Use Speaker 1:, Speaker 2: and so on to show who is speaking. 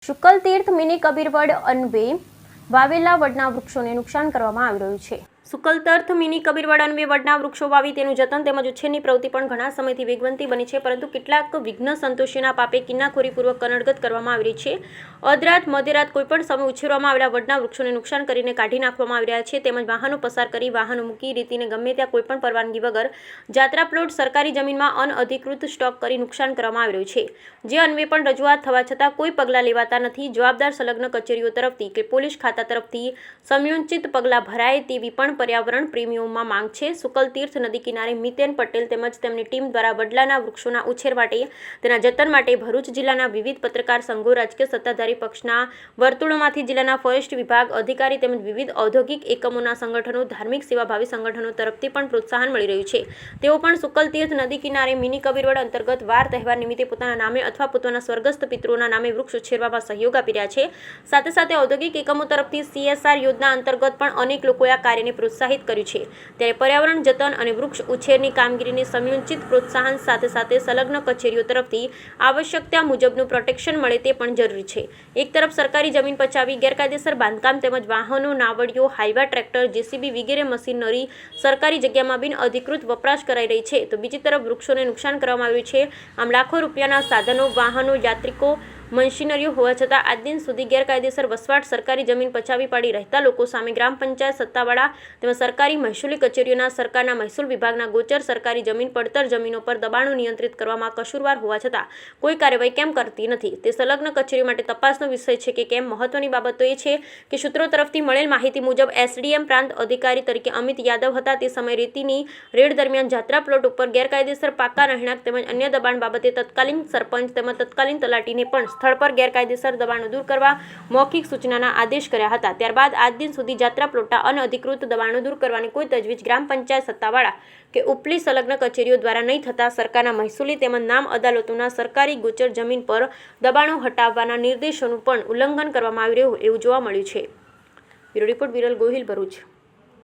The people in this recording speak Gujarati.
Speaker 1: શુકલ તીર્થ મિની કબીરવડ અન્વયે વાવેલા વડના વૃક્ષોને નુકસાન કરવામાં આવી રહ્યું છે। શુકલ તીર્થ મિની કબીરવડ અન્વયે વડના વૃક્ષો વાવી તેનું જતન તેમજ ઉછેરની પ્રવૃત્તિ પણ ઘણા સમયથી વેગવંતી બની છે, પરંતુ કેટલાક વિઘ્ન સંતોષીના પાપે કિન્નાખોરીપૂર્વક કનડગત કરવામાં આવી રહી છે। અધરાત મધ્યરાત કોઈપણ સમય ઉછેરવામાં આવેલા વડના વૃક્ષોને નુકસાન કરીને કાઢી નાખવામાં આવી રહ્યા છે, તેમજ વાહનો પસાર કરી વાહનો મૂકી રીતિને ગમે ત્યાં કોઈપણ પરવાનગી વગર જાત્રા પ્લોટ સરકારી જમીનમાં અનઅધિકૃત સ્ટોક કરી નુકસાન કરવામાં આવી રહ્યું છે, જે અન્વયે પણ રજૂઆત થવા છતાં કોઈ પગલાં લેવાતા નથી। જવાબદાર સંલગ્ન કચેરીઓ તરફથી કે પોલીસ ખાતા તરફથી સમયોચિત પગલાં ભરાય તેવી પણ पर्यावरण प्रेमीओं मांग है। शुकल तीर्थ नदी किनारे मितेन पटेल તેમજ તેમની ટીમ દ્વારા વડલાના વૃક્ષોના ઉછેર માટે તેના જતન માટે ભરૂચ જિલ્લાના વિવિધ પત્રકાર સંઘો, રાજકીય સત્તાધારી પક્ષના વર્તુળોમાંથી જિલ્લાના ફોરેસ્ટ વિભાગ અધિકારી તેમજ વિવિધ ઔદ્યોગિક એકમોના સંગઠનો, ધાર્મિક સેવાભાવી સંગઠનો તરફથી પણ પ્રોત્સાહન મળી રહ્યું છે। તેઓ પણ શુકલ તીર્થ નદી કિનારે મિની કબીરવડ અંતર્ગત વાર તહેવાર નિમિત્તે પોતાના નામે અથવા પોતાના સ્વર્ગસ્થ પિતૃઓના નામે વૃક્ષ ઉછેરવામાં સહયોગ આપી રહ્યા છે। સાથે સાથે ઔદ્યોગિક એકમો તરફથી CSR યોજના અંતર્ગત પણ અનેક લોકોએ આ કાર્યને પ્રોત્સાહિત કર્યું છે। ત્યારે પર્યાવરણ જતન અને વૃક્ષ ઉછેરની કામગીરીને સમયોચિત પ્રોત્સાહન સાથે સાથે સંલગ્ન કચેરીઓ તરફથી આવશ્યકતા મુજબનું પ્રોટેક્શન મળે તે પણ જરૂરી છે। એક તરફ સરકારી જમીન પચાવી ગેરકાયદેસર બાંધકામ તેમજ વાહનો, નાવડીઓ, હાઈવા, ટ્રેક્ટર, JCB વગેરે મશીનરી સરકારી જગ્યામાં બિન અધિકૃત વપરાશ કરાઈ રહી છે, તો બીજી તરફ વૃક્ષોને નુકસાન કરવામાં આવ્યું છે। આમ લાખો રૂપિયાના સાધનો, વાહનો, યાત્રિકો, મશીનરીઓ હોવા છતાં આજ દિન સુધી ગેરકાયદેસર વસવાટ, સરકારી જમીન પચાવી પાડી રહેતા લોકો સામે ગ્રામ પંચાયત સત્તાવાળા તેમજ સરકારી મહેસૂલી કચેરીઓના સરકારના મહેસૂલ વિભાગના ગોચર સરકારી જમીન પડતર જમીનો પર દબાણો નિયંત્રિત કરવામાં કસૂરવાર હોવા છતાં કોઈ કાર્યવાહી કેમ કરતી નથી તે સંલગ્ન કચેરીઓ માટે તપાસનો વિષય છે કે કેમ। મહત્વની બાબત તો એ છે કે સૂત્રો તરફથી મળેલ માહિતી મુજબ SDM પ્રાંત અધિકારી તરીકે અમિત યાદવ હતા તે સમયે રેતીની રેડ દરમિયાન જાત્રા પ્લોટ ઉપર ગેરકાયદેસર પાકા રહેણાંક તેમજ અન્ય દબાણ બાબતે તત્કાલીન સરપંચ તેમજ તત્કાલીન તલાટીને પણ સ્થળ પર ગેરકાયદેસર દબાણો દૂર કરવા મૌખિક સૂચનાના આદેશ કર્યા હતા। ત્યારબાદ આજ દિન સુધી જાત્રા પ્લોટના અનઅધિકૃત દબાણો દૂર કરવાની કોઈ તજવીજ ગ્રામ પંચાયત સત્તાવાળા કે ઉપલી સંલગ્ન કચેરીઓ દ્વારા નહીં થતા સરકારના મહેસૂલી તેમજ નામ અદાલતોના સરકારી ગોચર જમીન પર દબાણો હટાવવાના નિર્દેશોનું પણ ઉલ્લંઘન કરવામાં આવી રહ્યું એવું જોવા મળ્યું છે। Bureau report Viral Gohil, Bharuch.